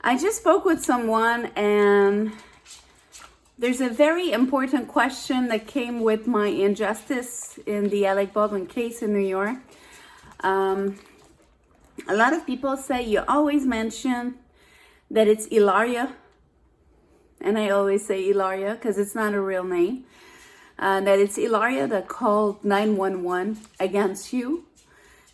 I just spoke with someone, and there's a very important question that came with my injustice in the Alec Baldwin case in New York. A lot of people say you always mention that it's Hilaria, and I always say Hilaria because it's not a real name, that it's Hilaria that called 911 against you,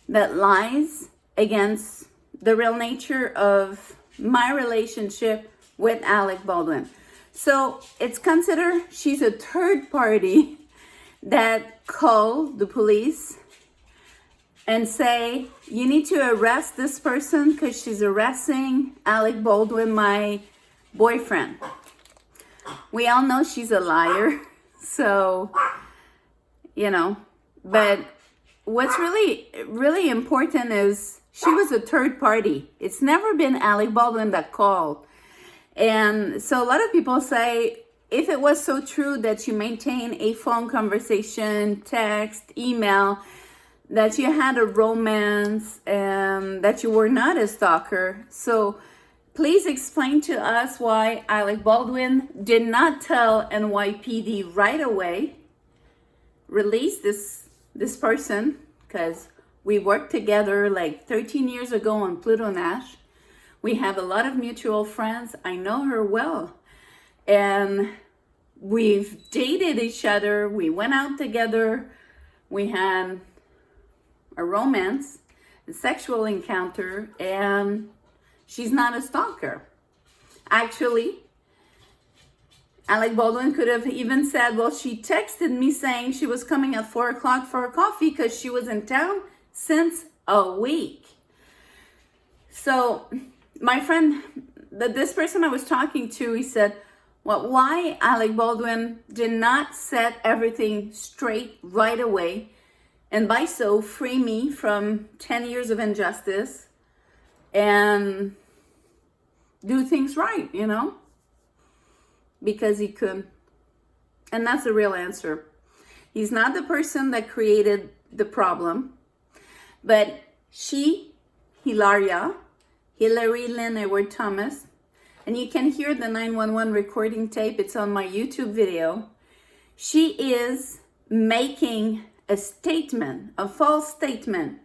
that lies against the real nature of my relationship with Alec Baldwin. So it's considered she's a third party that called the police and say, you need to arrest this person because she's harassing Alec Baldwin, my boyfriend. We all know she's a liar. So, but what's really important is she was a third party. It's never been Alec Baldwin that called. And so a lot of people say, if it was so true that you maintain a phone conversation, text, email, that you had a romance, and that you were not a stalker. So please explain to us why Alec Baldwin did not tell NYPD right away, release this person, because we worked together like 13 years ago on Pluto Nash. We have a lot of mutual friends. I know her well. And we've dated each other. We went out together. We had a romance, a sexual encounter, and she's not a stalker. Actually, Alec Baldwin could have even said, well, she texted me saying she was coming at 4 o'clock for a coffee because she was in town since a week. So my friend, this person I was talking to, he said, well, why Alec Baldwin did not set everything straight right away and by so free me from 10 years of injustice and do things right, because he could. And that's the real answer. He's not the person that created the problem, but she, Hilary Hayward Thomas, and you can hear the 911 recording tape. It's on my YouTube video. She is making a statement, a false statement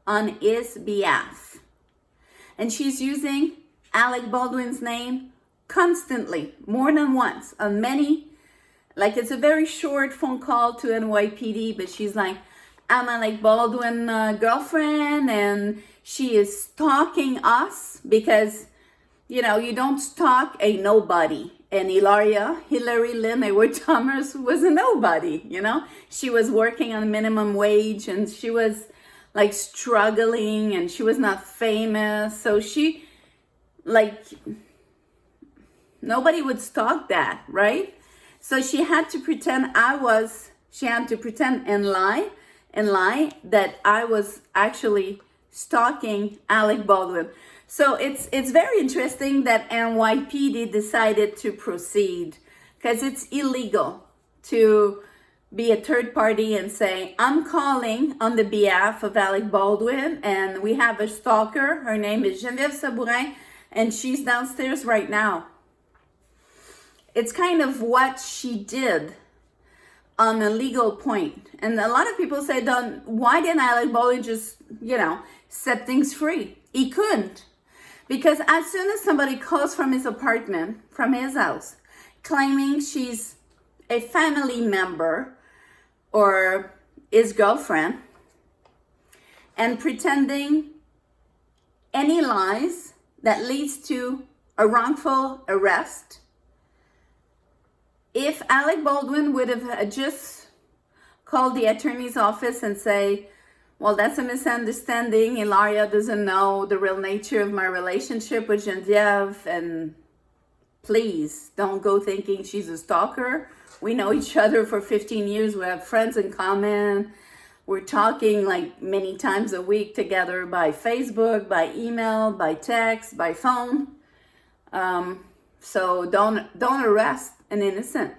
on his behalf. And she's using Alec Baldwin's name constantly, more than once, on many, like it's a very short phone call to NYPD, but she's like, I'm Alec Baldwin girlfriend, and she is stalking us because, you don't stalk a nobody. And Hilary Hayward Thomas was a nobody, She was working on minimum wage, and she was like struggling, and she was not famous. So she, nobody would stalk that, right? So she had to pretend and lie that I was actually stalking Alec Baldwin. So it's very interesting that NYPD decided to proceed, because it's illegal to be a third party and say, I'm calling on the behalf of Alec Baldwin, and we have a stalker. Her name is Geneviève Sabourin, and she's downstairs right now. It's kind of what she did on a legal point. And a lot of people say, why didn't Alec Baldwin just, set things free? He couldn't. Because as soon as somebody calls from his apartment, from his house, claiming she's a family member or his girlfriend, and pretending any lies that leads to a wrongful arrest, if Alec Baldwin would have just called the attorney's office and say, well, that's a misunderstanding. Hilaria doesn't know the real nature of my relationship with Geneviève, and please don't go thinking she's a stalker. We know each other for 15 years. We have friends in common. We're talking like many times a week together by Facebook, by email, by text, by phone. So don't arrest an innocent.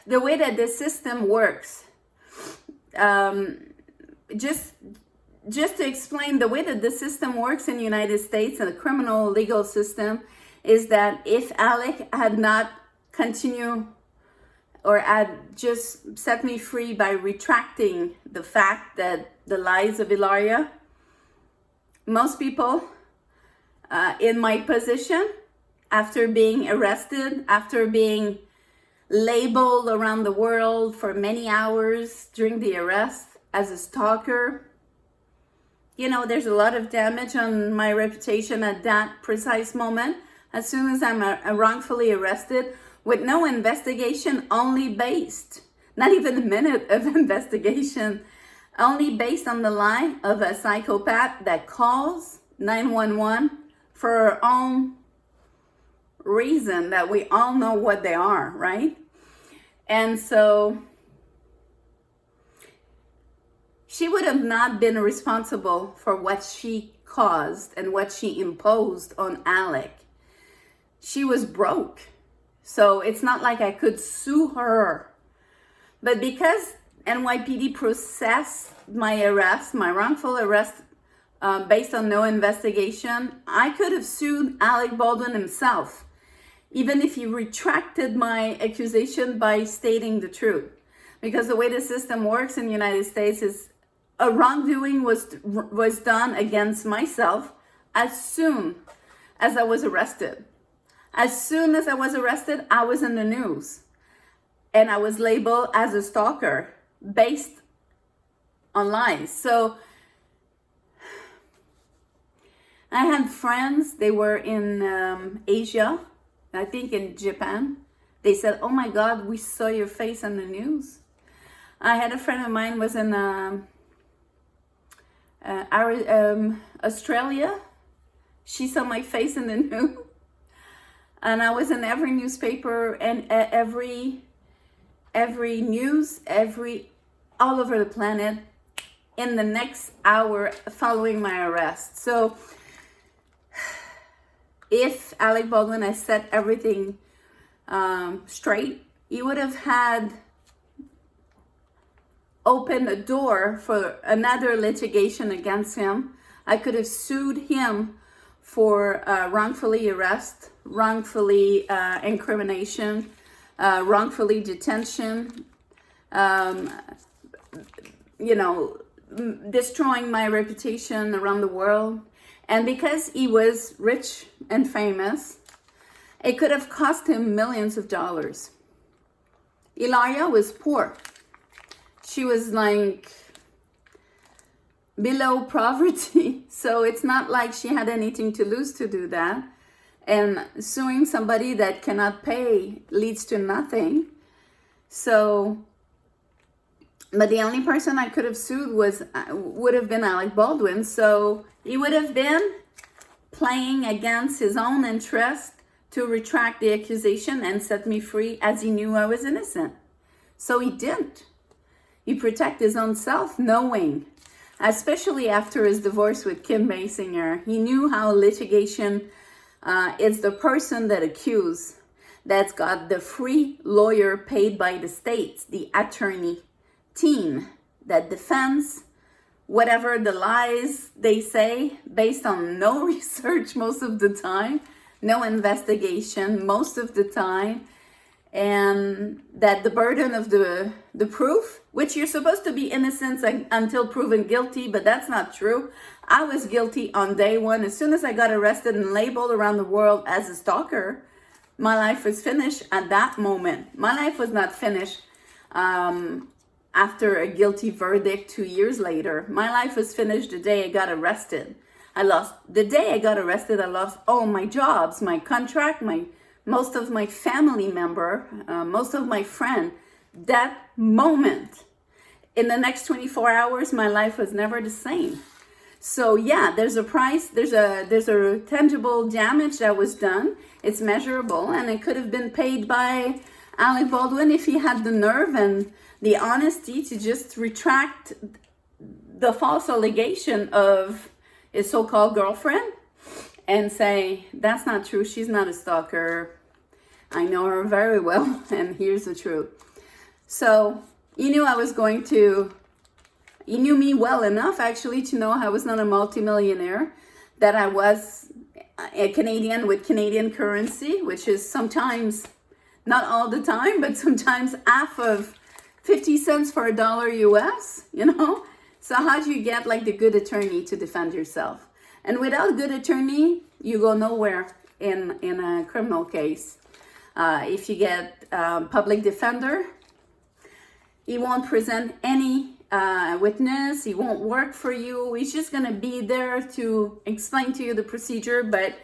The way that the system works, just just to explain the way that the system works in the United States and the criminal legal system is that if Alec had not continued or had just set me free by retracting the fact that the lies of Hilaria, most people in my position, after being arrested, after being labeled around the world for many hours during the arrest as a stalker, you know, there's a lot of damage on my reputation at that precise moment. As soon as I'm wrongfully arrested with no investigation, only based, not even a minute of investigation, only based on the lie of a psychopath that calls 911 for her own reason that we all know what they are, right? And so she would have not been responsible for what she caused and what she imposed on Alec. She was broke. So it's not like I could sue her. But because NYPD processed my arrest, my wrongful arrest, based on no investigation, I could have sued Alec Baldwin himself, even if he retracted my accusation by stating the truth. Because the way the system works in the United States is a wrongdoing was done against myself as soon as I was arrested. As soon as I was arrested, I was in the news. And I was labeled as a stalker based on lies. So I had friends, they were in Asia, I think in Japan. They said, oh my God, we saw your face on the news. I had a friend of mine was in Australia. She saw my face in the news. And I was in every newspaper and every news, all over the planet in the next hour following my arrest. So if Alec Baldwin had set everything straight, he would have had opened a door for another litigation against him. I could have sued him for wrongfully arrest, wrongfully incrimination, wrongfully detention, destroying my reputation around the world. And because he was rich and famous, it could have cost him millions of dollars. Hilaria was poor. She was like below poverty. So it's not like she had anything to lose to do that. And suing somebody that cannot pay leads to nothing. So, but the only person I could have sued would have been Alec Baldwin. So he would have been playing against his own interest to retract the accusation and set me free as he knew I was innocent. So he didn't. He protected his own self, knowing, especially after his divorce with Kim Basinger, he knew how litigation is the person that accused, that's got the free lawyer paid by the states, the attorney team that defends whatever the lies they say based on no research most of the time, no investigation most of the time, and that the burden of the proof, which you're supposed to be innocent until proven guilty, but that's not true. I was guilty on day one. As soon as I got arrested and labeled around the world as a stalker, my life was finished at that moment. My life was not finished after a guilty verdict 2 years later. My life was finished the day I got arrested. The day I got arrested, I lost all my jobs, my contract, most of my family member, most of my friend. That moment, in the next 24 hours, my life was never the same. So yeah, there's a price, there's a tangible damage that was done. It's measurable, and it could have been paid by Alec Baldwin if he had the nerve and the honesty to just retract the false allegation of his so-called girlfriend and say, that's not true, she's not a stalker, I know her very well, and here's the truth. So he knew I was going to He knew me well enough actually to know I was not a multimillionaire, that I was a Canadian with Canadian currency, which is sometimes, not all the time, but sometimes half of 50 cents for a dollar US, you know? So how do you get like the good attorney to defend yourself? And without good attorney, you go nowhere in a criminal case. If you get public defender, he won't present any witness. He won't work for you. He's just going to be there to explain to you the procedure. But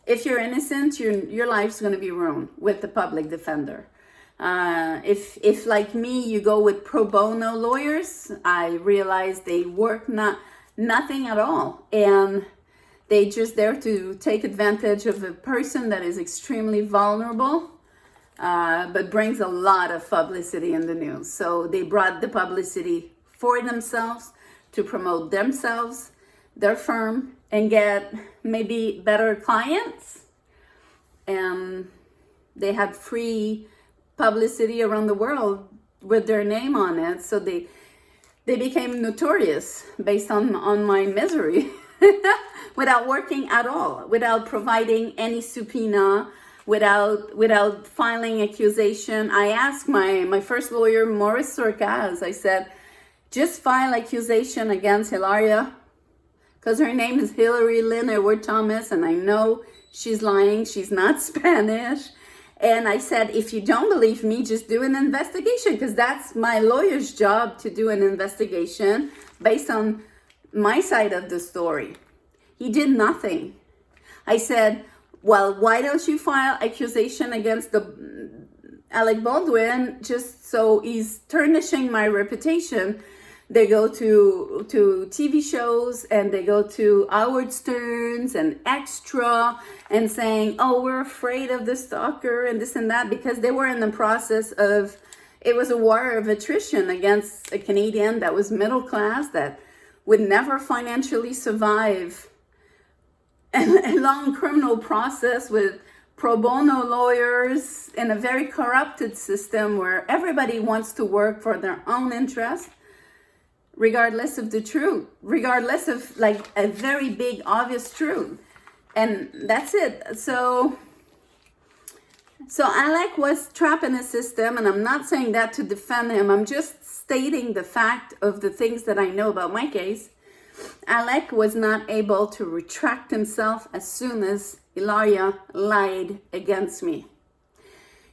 if you're innocent, your life's going to be ruined with the public defender. If like me, you go with pro bono lawyers, I realize they work nothing at all. And they just there to take advantage of a person that is extremely vulnerable, but brings a lot of publicity in the news. So they brought the publicity for themselves to promote themselves, their firm, and get maybe better clients. And they had free publicity around the world with their name on it. So they became notorious based on my misery. Without working at all, without providing any subpoena, without filing accusation. I asked my first lawyer, Maurice Surcaz, I said, just file accusation against Hilaria, because her name is Hilary Hayward Thomas, and I know she's lying, she's not Spanish. And I said, if you don't believe me, just do an investigation, because that's my lawyer's job, to do an investigation based on my side of the story. He did nothing. I said, well, why don't you file accusation against Alec Baldwin, just so he's tarnishing my reputation. They go to TV shows, and they go to Howard Stern's and Extra, and saying, oh, we're afraid of the stalker and this and that, because they were in the process of, it was a war of attrition against a Canadian that was middle class, that would never financially survive a long criminal process with pro bono lawyers in a very corrupted system where everybody wants to work for their own interest, regardless of the truth, regardless of like a very big obvious truth. And that's it. So Alec was trapped in a system, and I'm not saying that to defend him. I'm just stating the fact of the things that I know about my case. Alec was not able to retract himself as soon as Hilaria lied against me.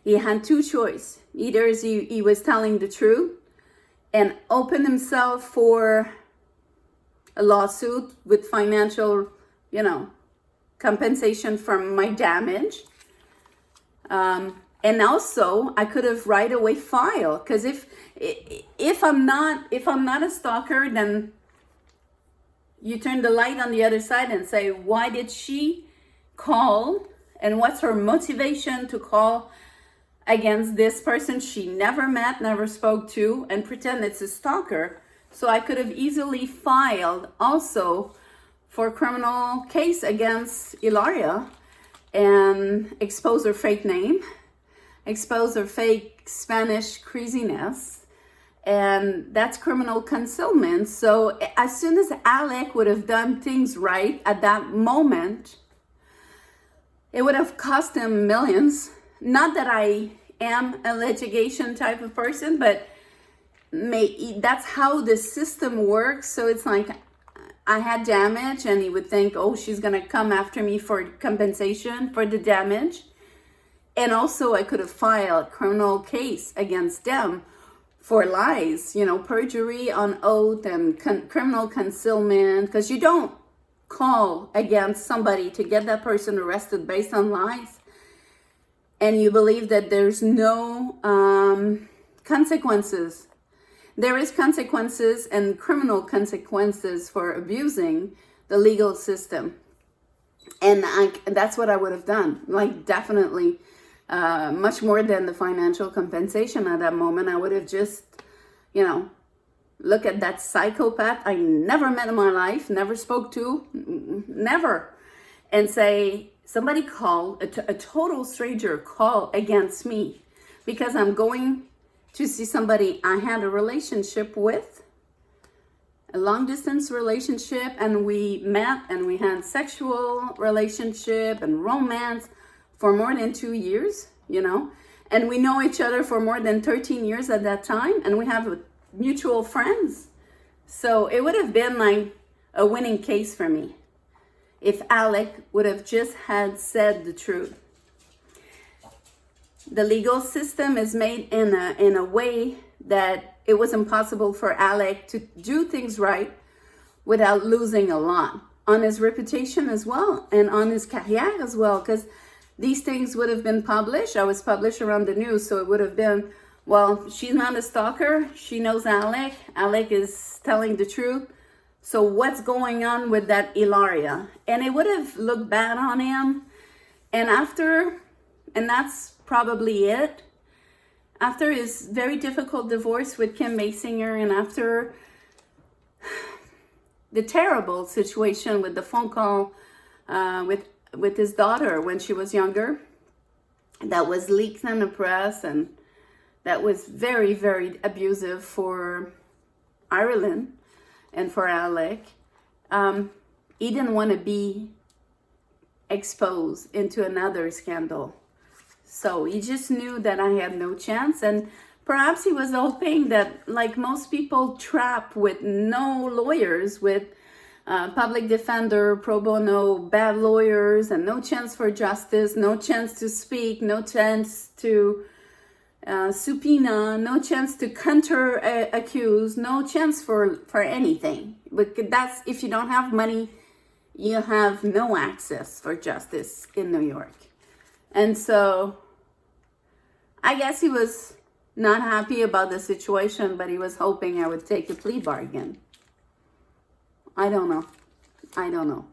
He had two choices. Either he was telling the truth and open himself for a lawsuit with financial, compensation from my damage. And also I could have right away filed, because if I'm not a stalker, then you turn the light on the other side and say, why did she call, and what's her motivation to call against this person she never met, never spoke to, and pretend it's a stalker? So I could have easily filed also for criminal case against Hilaria and expose her fake name, expose her fake Spanish craziness. And that's criminal concealment. So as soon as Alec would have done things right at that moment, it would have cost him millions. Not that I am a litigation type of person, but that's how the system works. So it's like I had damage, and he would think, oh, she's going to come after me for compensation for the damage. And also I could have filed a criminal case against them for lies, perjury on oath and criminal concealment, because you don't call against somebody to get that person arrested based on lies, and you believe that there's no consequences. There is consequences, and criminal consequences, for abusing the legal system. And that's what I would have done, like definitely. Much more than the financial compensation at that moment. I would have just, look at that psychopath I never met in my life, never spoke to, never, and say, somebody call, a total stranger call against me because I'm going to see somebody I had a relationship with, a long distance relationship, and we met and we had sexual relationship and romance for more than 2 years, you know, and we know each other for more than 13 years at that time, and we have mutual friends. So it would have been like a winning case for me if Alec would have just had said the truth. The legal system is made in a way that it was impossible for Alec to do things right without losing a lot on his reputation as well and on his career as well, because these things would have been published. I was published around the news, so it would have been, well, she's not a stalker. She knows Alec. Alec is telling the truth. So what's going on with that Hilaria? And it would have looked bad on him. And that's probably it. After his very difficult divorce with Kim Basinger, and after the terrible situation with the phone call with his daughter when she was younger, that was leaked in the press, and that was very, very abusive for Ireland and for Alec. He didn't want to be exposed into another scandal. So he just knew that I had no chance, and perhaps he was hoping that, like most people trapped with no lawyers, with public defender, pro bono, bad lawyers, and no chance for justice, no chance to speak, no chance to subpoena, no chance to counter accuse, no chance for anything. But that's, if you don't have money, you have no access for justice in New York. And so I guess he was not happy about the situation, but he was hoping I would take a plea bargain. I don't know.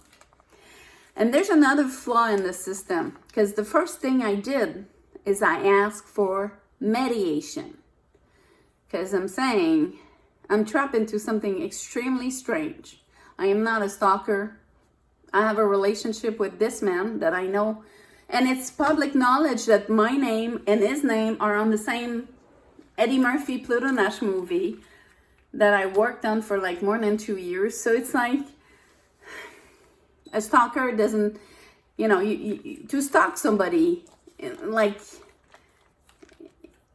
And there's another flaw in the system, because the first thing I did is I asked for mediation. Because I'm saying I'm trapped into something extremely strange. I am not a stalker. I have a relationship with this man that I know. And it's public knowledge that my name and his name are on the same Eddie Murphy Pluto Nash movie that I worked on for like more than 2 years. So it's like a stalker doesn't, you know, to stalk somebody, like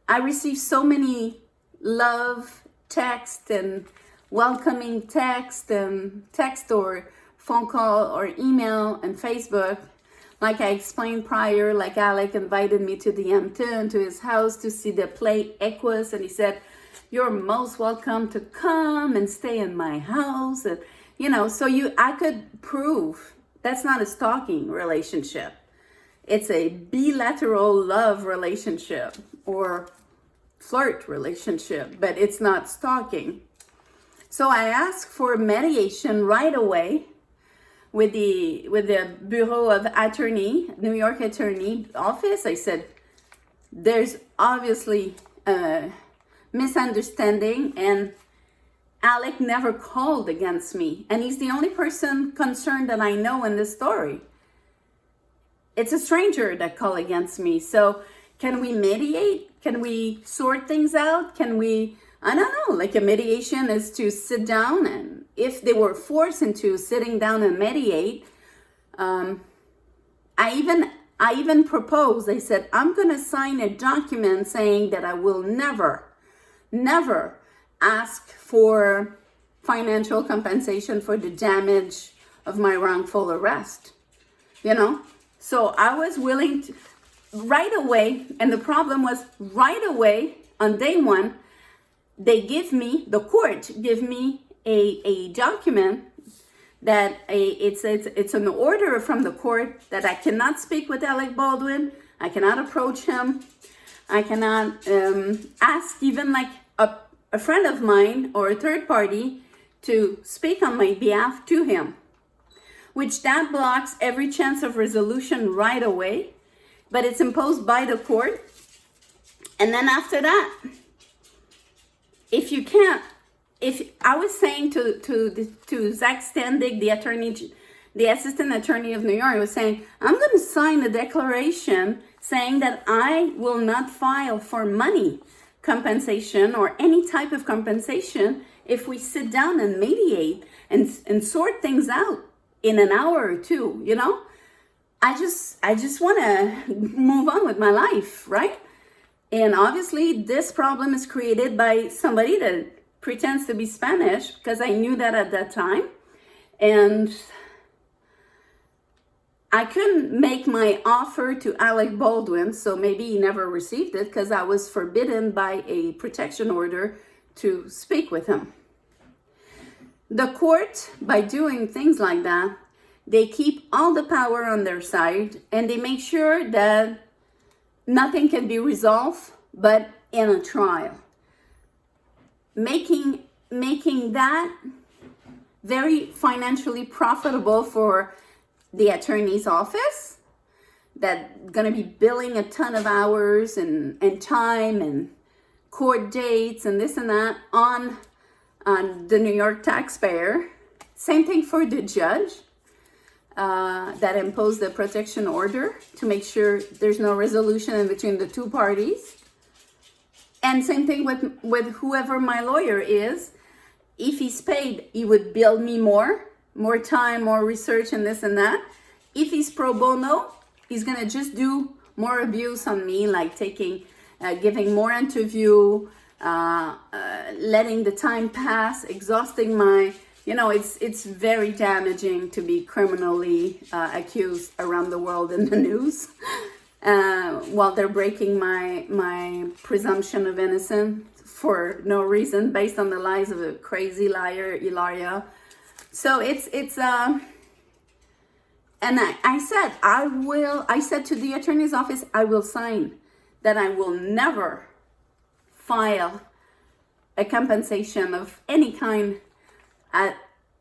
I receive so many love text and welcoming text and text or phone call or email and Facebook. Like I explained prior, like Alec invited me to the Hampton, to his house to see the play Equus, and he said, "You're most welcome to come and stay in my house." And, you know, so I could prove that's not a stalking relationship. It's a bilateral love relationship or flirt relationship, but it's not stalking. So I asked for mediation right away with the Bureau of Attorney, New York Attorney Office. I said, there's obviously a misunderstanding, and Alec never called against me. And he's the only person concerned that I know in this story. It's a stranger that called against me. So can we mediate? Can we sort things out? Can we, I don't know, like a mediation is to sit down, and if they were forced into sitting down and mediate, I even proposed, I said, I'm going to sign a document saying that I will never ask for financial compensation for the damage of my wrongful arrest, you know? So I was willing to, right away, and the problem was right away on day one, the court give me a document that it's an order from the court that I cannot speak with Alec Baldwin, I cannot approach him, I cannot ask even like a friend of mine or a third party to speak on my behalf to him, which that blocks every chance of resolution right away, but it's imposed by the court. And then after that, if I was saying to Zach Standig, the assistant attorney of New York, I was saying, I'm going to sign a declaration saying that I will not file for money compensation or any type of compensation if we sit down and mediate and sort things out in an hour or two, you know? I just want to move on with my life, right? And obviously this problem is created by somebody that pretends to be Spanish, because I knew that at that time. And I couldn't make my offer to Alec Baldwin, so maybe he never received it, because I was forbidden by a protection order to speak with him. The court, by doing things like that, they keep all the power on their side, and they make sure that nothing can be resolved but in a trial. Making that very financially profitable for the attorney's office, that gonna be billing a ton of hours and time and court dates and this and that on the New York taxpayer. Same thing for the judge that imposed the protection order to make sure there's no resolution in between the two parties. And same thing with whoever my lawyer is. If he's paid, he would bill me more time, more research and this and that. If he's pro bono, he's gonna just do more abuse on me, like giving more interview, letting the time pass, exhausting my, it's very damaging to be criminally accused around the world in the news while they're breaking my presumption of innocence for no reason, based on the lies of a crazy liar, Hilaria. So and I said to the attorney's office, I will sign that I will never file a compensation of any kind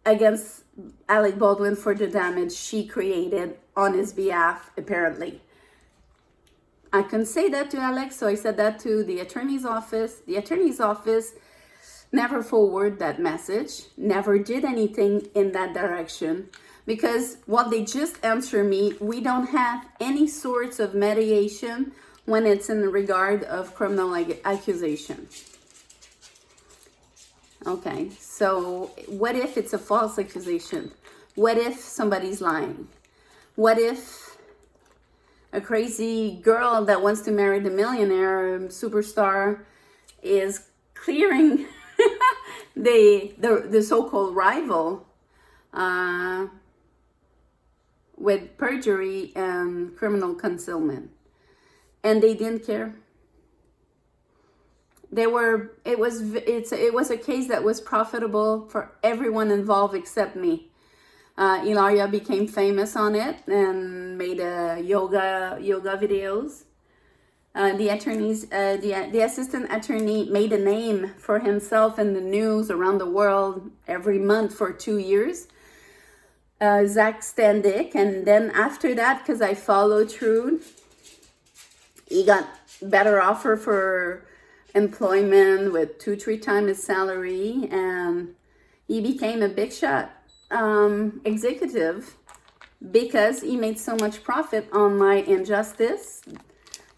against Alec Baldwin for the damage she created on his behalf, apparently. I couldn't say that to Alex, so I said that to the attorney's office. The attorney's office never forwarded that message, never did anything in that direction, because what they just answer me, we don't have any sorts of mediation when it's in regard of criminal accusation. Okay, so what if it's a false accusation? What if somebody's lying? What if a crazy girl that wants to marry the millionaire superstar is clearing the so-called rival with perjury and criminal concealment, and they didn't care? It was a case that was profitable for everyone involved except me. Hilaria became famous on it and made yoga videos. The assistant attorney made a name for himself in the news around the world every month for 2 years. Zach Standick, and then after that, because I followed through, he got better offer for employment with 2-3 times his salary, and he became a big shot executive because he made so much profit on my injustice,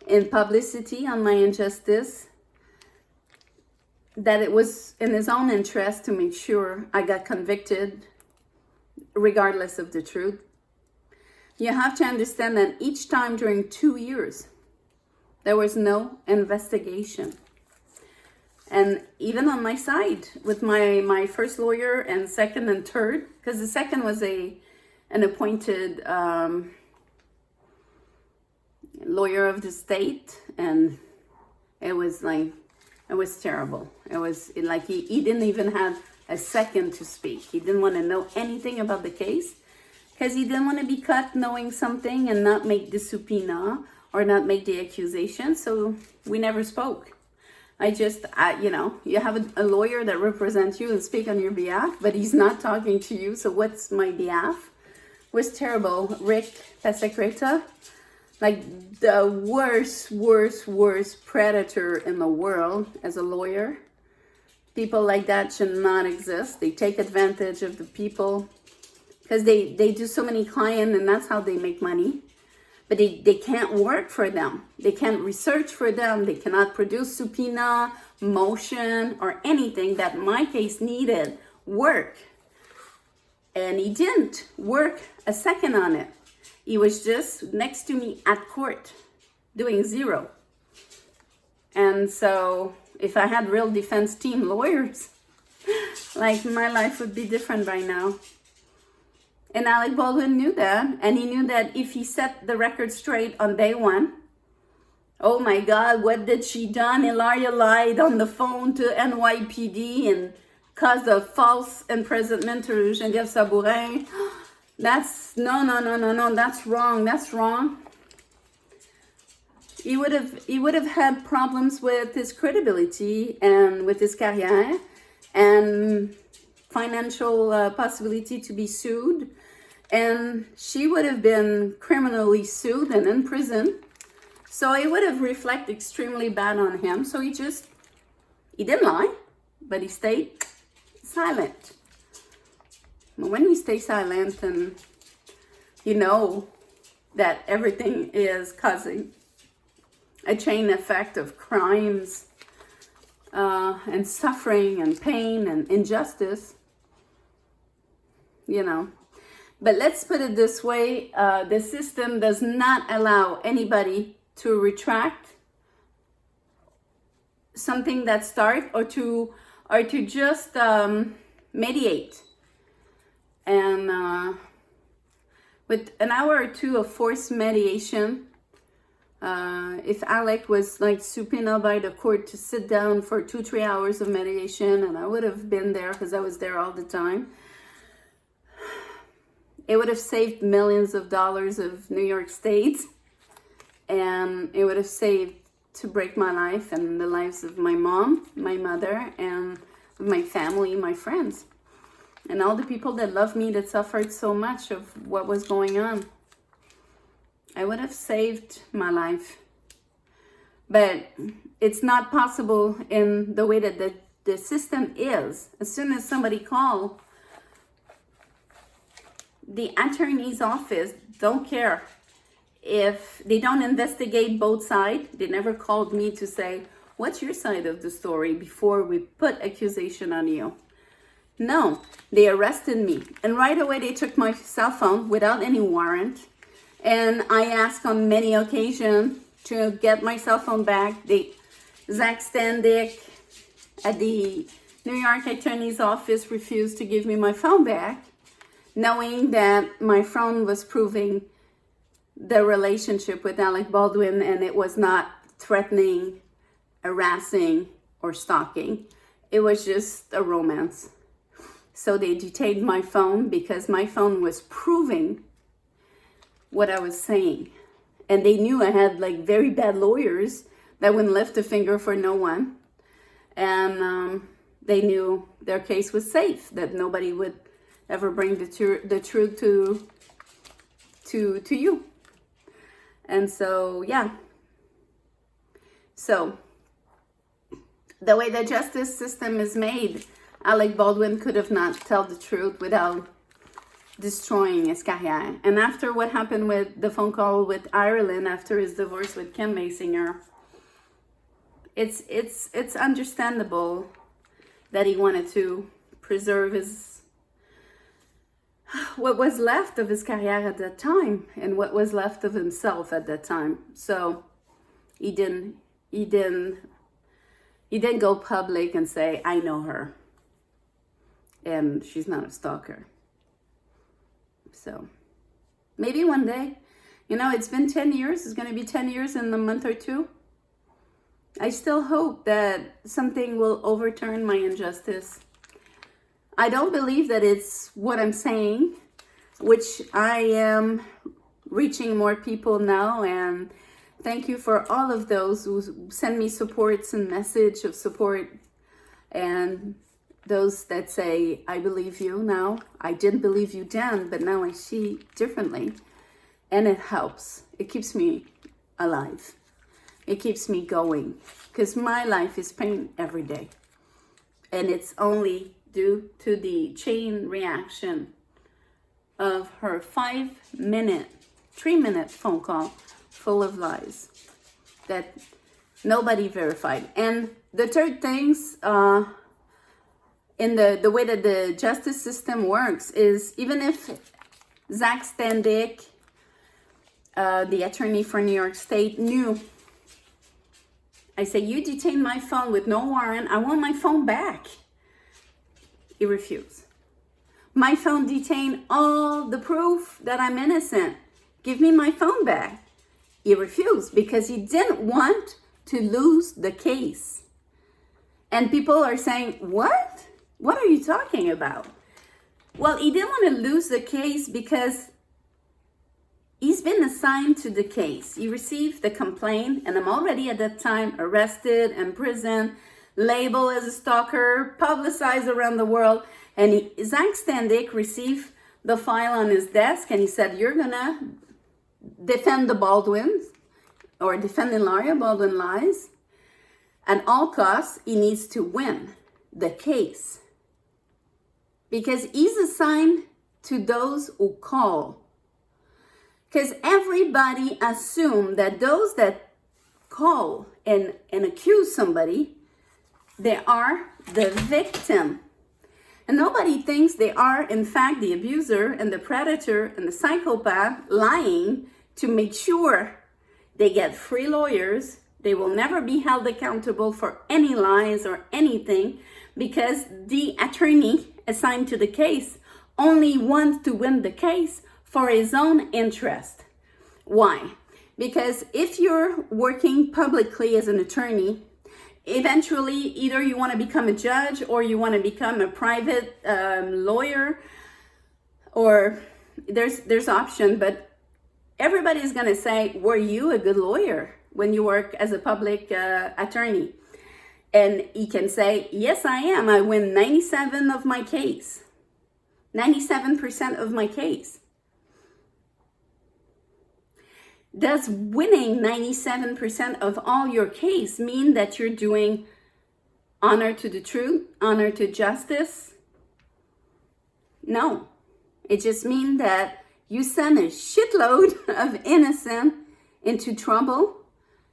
in publicity on my injustice, that it was in his own interest to make sure I got convicted regardless of the truth. You have to understand that each time during 2 years, there was no investigation. And even on my side, with my first lawyer and second and third, because the second was an appointed lawyer of the state, and it was terrible. It was like he didn't even have a second to speak. He didn't want to know anything about the case, because he didn't want to be caught knowing something and not make the subpoena or not make the accusation. So we never spoke. You have a lawyer that represents you and speak on your behalf, but he's not talking to you. So what's my behalf? It was terrible. Rick Pasecreta, like the worst predator in the world as a lawyer. People like that should not exist. They take advantage of the people because they do so many clients, and that's how they make money. But they can't work for them. They can't research for them. They cannot produce subpoena motion or anything that my case needed work. And he didn't work a second on it. He was just next to me at court doing zero. And so if I had real defense team lawyers, like my life would be different by now. And Alec Baldwin knew that. And he knew that if he set the record straight on day one, oh my God, what did she done? Hilaria lied on the phone to NYPD and caused a false imprisonment to Geneviève Sabourin. That's, no, that's wrong. He would have had problems with his credibility and with his career and financial possibility to be sued. And she would have been criminally sued and in prison. So it would have reflected extremely bad on him. So he didn't lie, but he stayed silent. When you stay silent and you know that everything is causing a chain effect of crimes and suffering and pain and injustice, you know. But let's put it this way, the system does not allow anybody to retract something that started or to just mediate. And with an hour or two of forced mediation, if Alec was like subpoenaed by the court to sit down for 2-3 hours of mediation, and I would have been there because I was there all the time, it would have saved millions of dollars of New York State, and it would have saved to break my life and the lives of my mom, my mother, and my family, my friends, and all the people that love me that suffered so much of what was going on. I would have saved my life. But it's not possible in the way that the system is. As soon as somebody calls, the attorney's office don't care if they don't investigate both sides. They never called me to say, what's your side of the story before we put accusation on you? No, they arrested me. And right away they took my cell phone without any warrant. And I asked on many occasions to get my cell phone back. Zach Standick at the New York Attorney's Office refused to give me my phone back, knowing that my phone was proving the relationship with Alec Baldwin and it was not threatening, harassing, or stalking. It was just a romance. So they detained my phone because my phone was proving what I was saying. And they knew I had like very bad lawyers that wouldn't lift a finger for no one. And they knew their case was safe, that nobody would ever bring the truth to you. And so, yeah. So, the way the justice system is made, Alec Baldwin could have not told the truth without destroying his career. And after what happened with the phone call with Ireland after his divorce with Kim Basinger, it's understandable that he wanted to preserve what was left of his career at that time and what was left of himself at that time. So he didn't go public and say, I know her and she's not a stalker. So maybe one day, it's been 10 years. It's going to be 10 years in a month or two. I still hope that something will overturn my injustice. I don't believe that it's what I'm saying, which I am reaching more people now. And thank you for all of those who send me supports and message of support. And those that say, I believe you now. I didn't believe you then, but now I see differently. And it helps. It keeps me alive. It keeps me going. Because my life is pain every day. And it's only due to the chain reaction of her 3-minute phone call full of lies that Nobody verified. And the third things, in the way that the justice system works is, even if Zach Standick, the attorney for New York State, knew, I say, you detained my phone with no warrant, I want my phone back. He refused. My phone detained all the proof that I'm innocent. Give me my phone back. He refused because he didn't want to lose the case. And people are saying, what? What are you talking about? Well, he didn't want to lose the case because he's been assigned to the case. He received the complaint, and I'm already at that time arrested, imprisoned, labeled as a stalker, publicized around the world. And Zach Standick received the file on his desk, and he said, you're gonna defend the Baldwins, or defend Hilaria Baldwin lies. At all costs, he needs to win the case. Because he's assigned to those who call. Because everybody assumes that those that call and accuse somebody, they are the victim. And nobody thinks they are, in fact, the abuser and the predator and the psychopath lying to make sure they get free lawyers. They will never be held accountable for any lies or anything, because the attorney assigned to the case only wants to win the case for his own interest. Why? Because if you're working publicly as an attorney, eventually either you want to become a judge or you want to become a private lawyer, or there's option, but everybody's going to say, were you a good lawyer when you work as a public attorney? And he can say, yes, I am. I win 97% of my case. 97% of my case. Does winning 97% of all your case mean that you're doing honor to the truth, honor to justice? No. It just means that you send a shitload of innocent into trouble,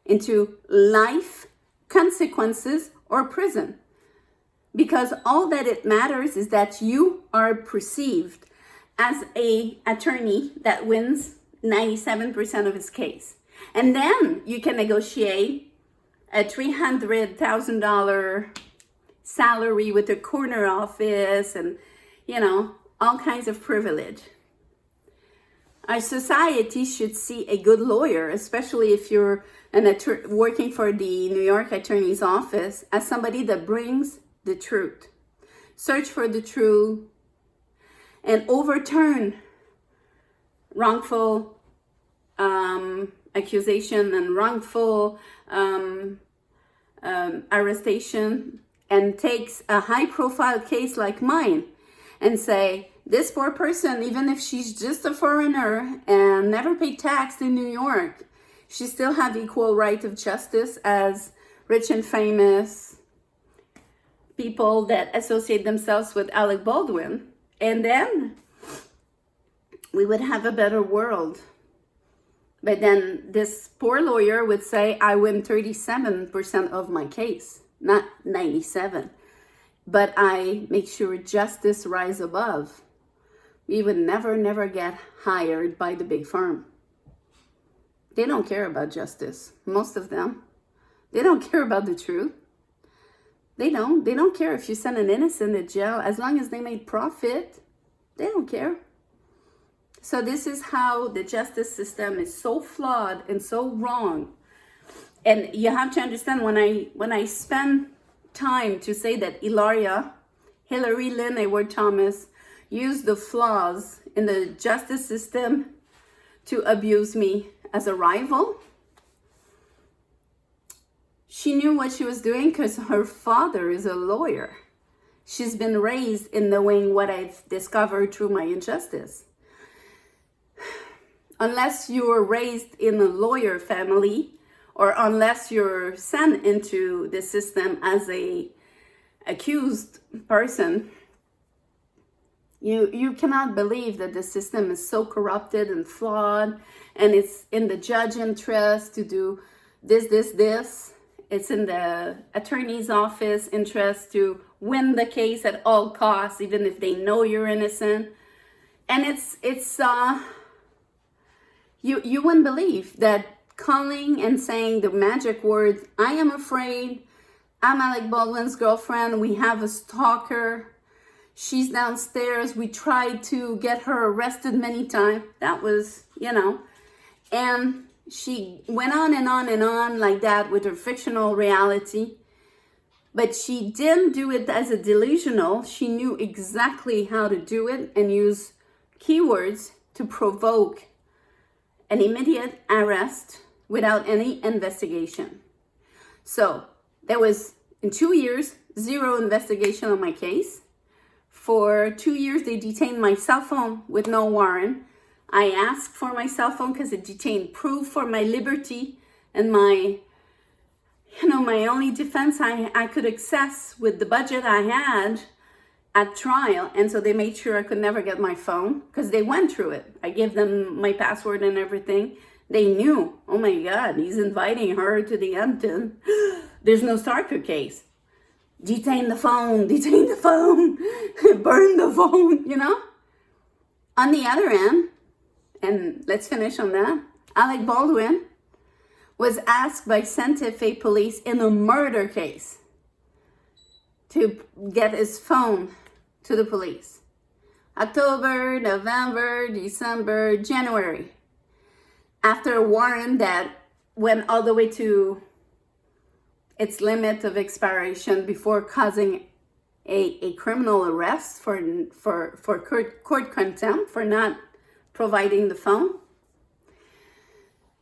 into life consequences or prison. Because all that it matters is that you are perceived as an attorney that wins 97% of his case. And then you can negotiate a $300,000 salary with a corner office and, all kinds of privilege. Our society should see a good lawyer, especially if you're working for the New York Attorney's Office, as somebody that brings the truth. Search for the truth and overturn wrongful accusation and wrongful arrestation, and takes a high-profile case like mine and say, this poor person, even if she's just a foreigner and never paid tax in New York, she still have equal right of justice as rich and famous people that associate themselves with Alec Baldwin. And then we would have a better world. But then this poor lawyer would say, I win 37% of my case, not 97%. But I make sure justice rise above. We would never get hired by the big firm. They don't care about justice, most of them. They don't care about the truth. They don't care if you send an innocent to jail, as long as they made profit. They don't care. So this is how the justice system is so flawed and so wrong. And you have to understand, when I spend time to say that Hilary Hayward Thomas used the flaws in the justice system to abuse me as a rival, she knew what she was doing because her father is a lawyer. She's been raised in knowing what I've discovered through my injustice. Unless you were raised in a lawyer family, or unless you're sent into the system as a accused person, you cannot believe that the system is so corrupted and flawed, and it's in the judge interest to do this. it's in the attorney's office interest to win the case at all costs, even if they know you're innocent. And you wouldn't believe that calling and saying the magic words, I am afraid, I'm Alec Baldwin's girlfriend, we have a stalker, she's downstairs, we tried to get her arrested many times. That was, and she went on and on and on like that with her fictional reality. But she didn't do it as a delusional. She knew exactly how to do it and use keywords to provoke an immediate arrest without any investigation. So there was, in 2 years, 0 investigation on my case. For 2 years, they detained my cell phone with no warrant. I asked for my cell phone because it detained proof for my liberty and my only defense I could access with the budget I had at trial. And so they made sure I could never get my phone because they went through it. I gave them my password and everything. They knew, oh my God, he's inviting her to the Hampton. There's no stalker case. Detain the phone, burn the phone, On the other end, and let's finish on that, Alec Baldwin was asked by Santa Fe police in a murder case to get his phone to the police. October, November, December, January. After a warrant that went all the way to its limit of expiration before causing a criminal arrest for court contempt for not providing the phone.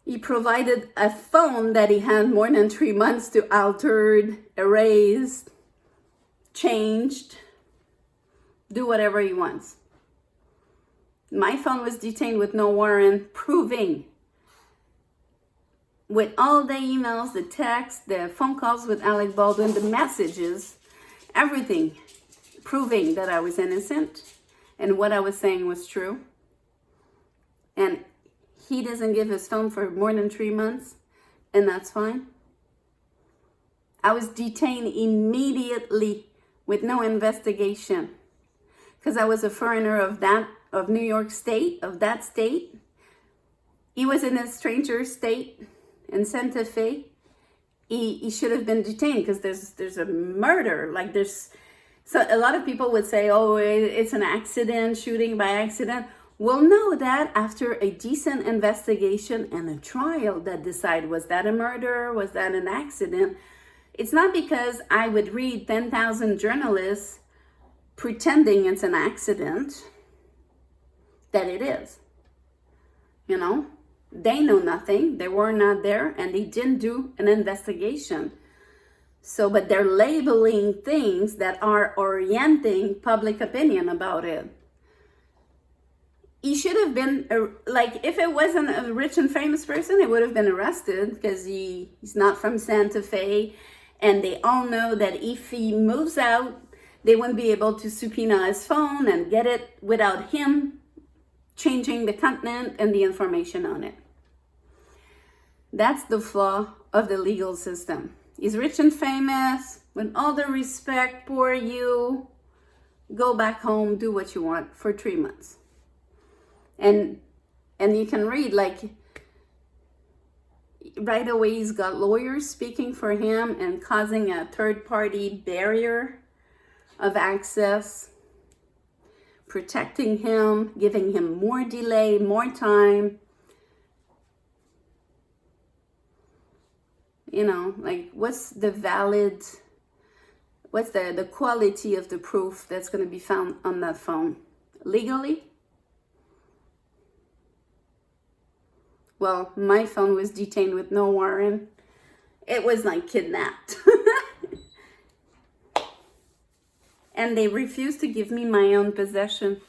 He provided a phone that he had more than 3 months to altered, erased, changed, do whatever he wants. My phone was detained with no warrant, proving with all the emails, the texts, the phone calls with Alec Baldwin, the messages, everything, proving that I was innocent and what I was saying was true. And he doesn't give his phone for more than 3 months, and that's fine. I was detained immediately with no investigation because I was a foreigner of New York State, of that state. He was in a stranger state in Santa Fe. He should have been detained because there's a murder. So a lot of people would say, oh, it's an accident, shooting by accident. We'll know that after a decent investigation and a trial that decide, was that a murder? Was that an accident? It's not because I would read 10,000 journalists pretending it's an accident that it is. They know nothing. They were not there and they didn't do an investigation. But they're labeling things that are orienting public opinion about it. He should have been, if it wasn't a rich and famous person, he would have been arrested because he's not from Santa Fe. And they all know that if he moves out, they wouldn't be able to subpoena his phone and get it without him changing the content and the information on it. That's the flaw of the legal system. He's rich and famous. With all the respect, poor you. Go back home, do what you want for 3 months. And you can read, right away he's got lawyers speaking for him and causing a third-party barrier of access, protecting him, giving him more delay, more time. What's the quality of the proof that's going to be found on that phone? Legally? Well, my phone was detained with no warrant. It was kidnapped. And they refused to give me my own possession.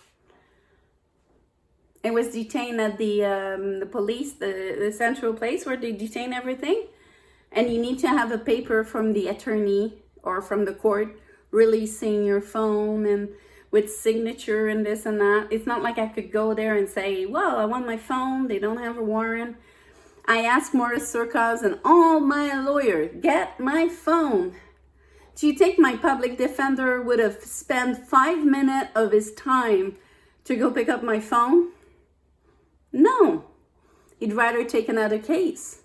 It was detained at the police, the central place where they detain everything. And you need to have a paper from the attorney or from the court releasing your phone and with signature and this and that. It's not like I could go there and say, well, I want my phone. They don't have a warrant. I asked Maurice Surcos and all my lawyer, get my phone. Do you think my public defender would have spent 5 minutes of his time to go pick up my phone? No. He'd rather take another case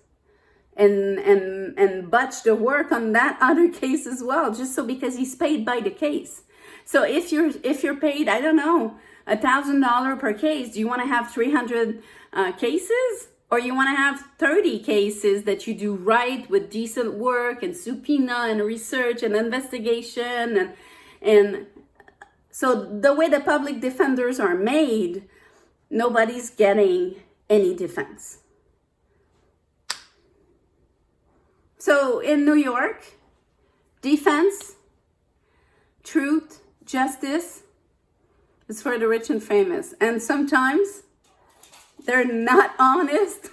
and butch the work on that other case as well, just so because he's paid by the case. So if you're paid, I don't know, $1,000 per case, do you want to have 300 cases? Or you want to have 30 cases that you do right with decent work and subpoena and research and investigation. And so the way the public defenders are made, nobody's getting any defense. So in New York, defense, truth, justice is for the rich and famous. And sometimes they're not honest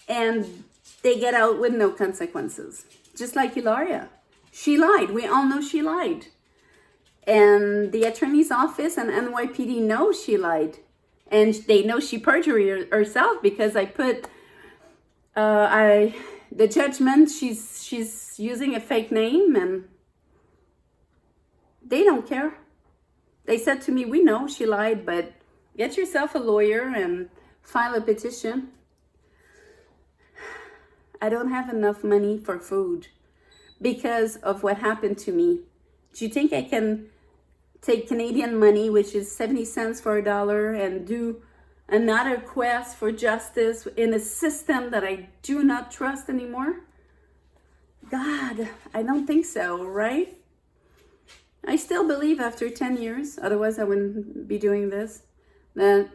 and they get out with no consequences. Just like Hilaria. She lied. We all know she lied. And the attorney's office and NYPD know she lied. And they know she perjured herself because I put the judgment, she's using a fake name and they don't care. They said to me, we know she lied, but get yourself a lawyer and file a petition. I don't have enough money for food because of what happened to me. Do you think I can take Canadian money, which is 70 cents for $1, and do another quest for justice in a system that I do not trust anymore? God, I don't think so, right? I still believe after 10 years, otherwise I wouldn't be doing this, that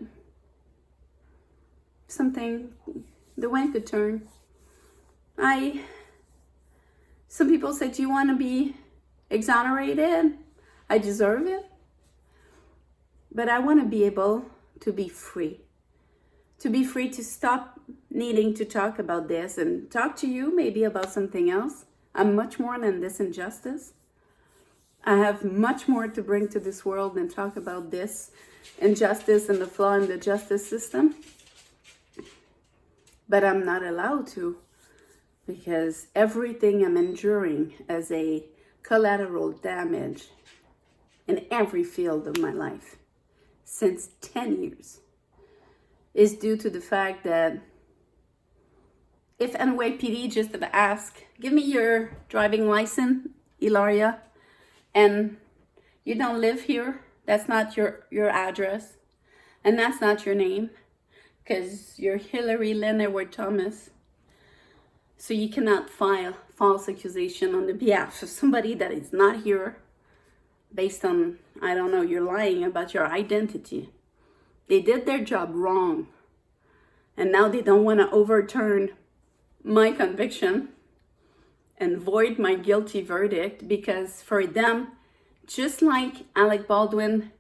the wind could turn. Some people say, do you want to be exonerated? I deserve it. But I want to be able to be free. To be free to stop needing to talk about this and talk to you maybe about something else. I'm much more than this injustice. I have much more to bring to this world than talk about this injustice and the flaw in the justice system. But I'm not allowed to, because everything I'm enduring as a collateral damage in every field of my life since 10 years is due to the fact that if NYPD just have asked, give me your driving license, Hilaria, and you don't live here, that's not your address, and that's not your name, because you're Hilary Hayward Thomas, so you cannot file false accusation on the behalf of somebody that is not here based on, I don't know, you're lying about your identity. They did their job wrong, and now they don't want to overturn my conviction and void my guilty verdict, because for them, just like Alec Baldwin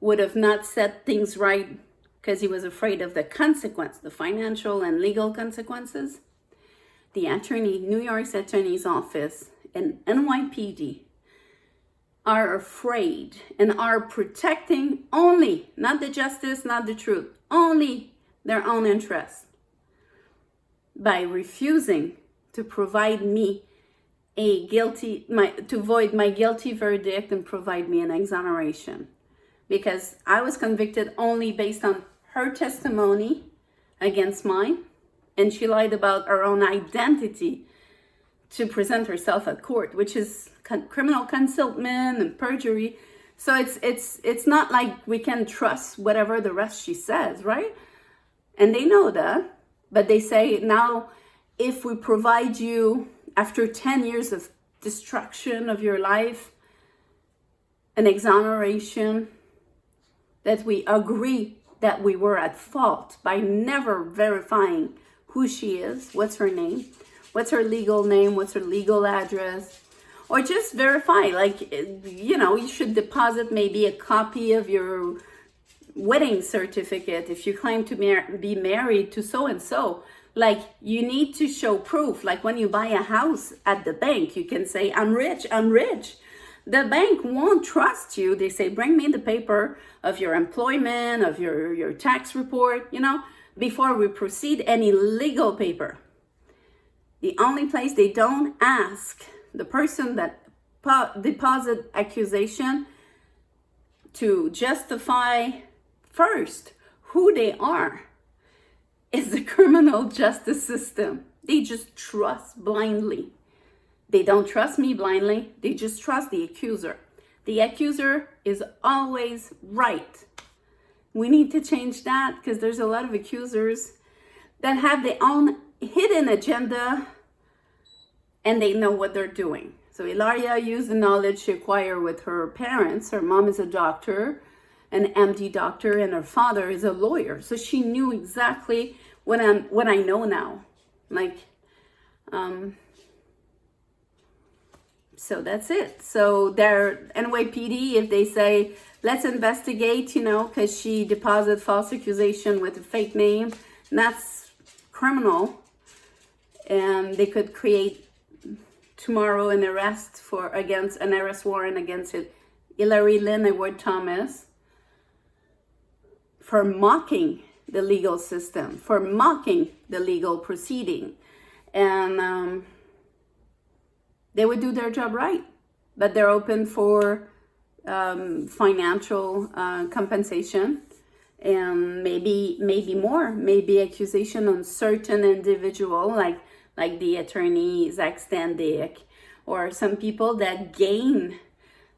would have not set things right because he was afraid of the consequence, the financial and legal consequences, the New York's attorney's office and NYPD are afraid and are protecting only, not the justice, not the truth, only their own interests by refusing to provide me to void my guilty verdict and provide me an exoneration. Because I was convicted only based on her testimony against mine, and she lied about her own identity to present herself at court, which is criminal concealment and perjury. So it's not like we can trust whatever the rest she says, right? And they know that, but they say now if we provide you, after 10 years of destruction of your life, an exoneration, that we agree that we were at fault by never verifying who she is, what's her name, what's her legal name, what's her legal address, or just verify, like, you know, you should deposit maybe a copy of your wedding certificate if you claim to be married to so-and-so. Like, you need to show proof. Like when you buy a house at the bank, you can say, I'm rich, I'm rich. The bank won't trust you. They say, bring me the paper of your employment, of your tax report, you know. before we proceed any legal paper. The only place they don't ask the person that deposit accusation to justify first who they are is the criminal justice system. They just trust blindly. They don't trust me blindly. They just trust the accuser. The accuser is always right. We need to change that, because there's a lot of accusers that have their own hidden agenda and they know what they're doing. So Hilaria used the knowledge she acquired with her parents. Her mom is a doctor, an MD doctor, and her father is a lawyer. So she knew exactly what I know now. So that's it. So their NYPD, if they say, let's investigate, because she deposited false accusation with a fake name, that's criminal. And they could create tomorrow an arrest warrant against Hilary Hayward Thomas for mocking the legal system, for mocking the legal proceeding. And they would do their job right, but they're open for financial compensation, and maybe more, maybe accusation on certain individual, like the attorney Zach Standick, or some people that gain,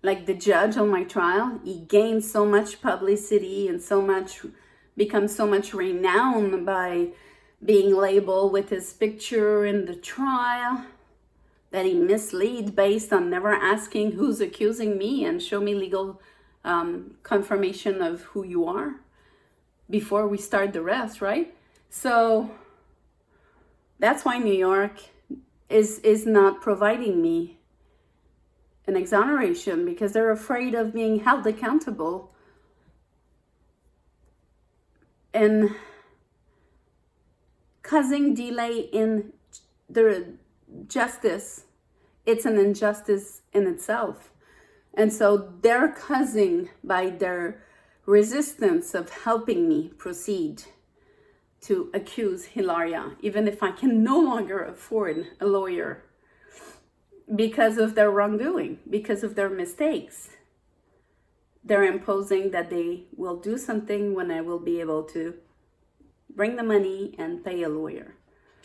like the judge on my trial. He gained so much publicity and becomes so much renowned by being labeled with his picture in the trial, that he mislead based on never asking who's accusing me and show me legal confirmation of who you are before we start the rest, right? So that's why New York is not providing me an exoneration, because they're afraid of being held accountable and causing delay in the justice. It's an injustice in itself. And so they're causing, by their resistance of helping me proceed, to accuse Hilaria, even if I can no longer afford a lawyer, because of their wrongdoing, because of their mistakes. They're imposing that they will do something when I will be able to bring the money and pay a lawyer,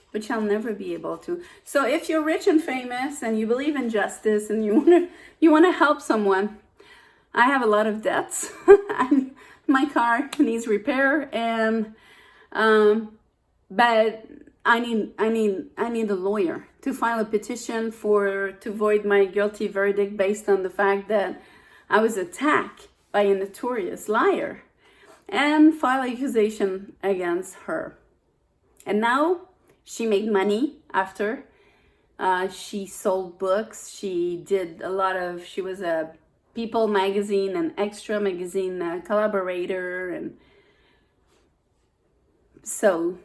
which I'll never be able to. So if you're rich and famous and you believe in justice and you want to help someone, I have a lot of debts. My car needs repair, and but I need a lawyer to file a petition to void my guilty verdict based on the fact that I was attacked by a notorious liar, and file accusation against her. And now she made money after. She sold books. She was a People magazine and Extra magazine collaborator. And so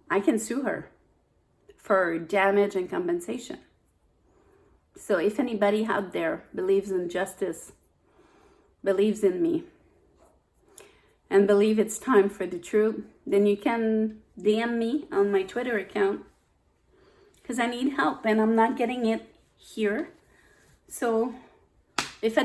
I can sue her for damage and compensation. So if anybody out there believes in justice, believes in me, and believe it's time for the truth, then you can DM me on my Twitter account, because I need help and I'm not getting it here. So if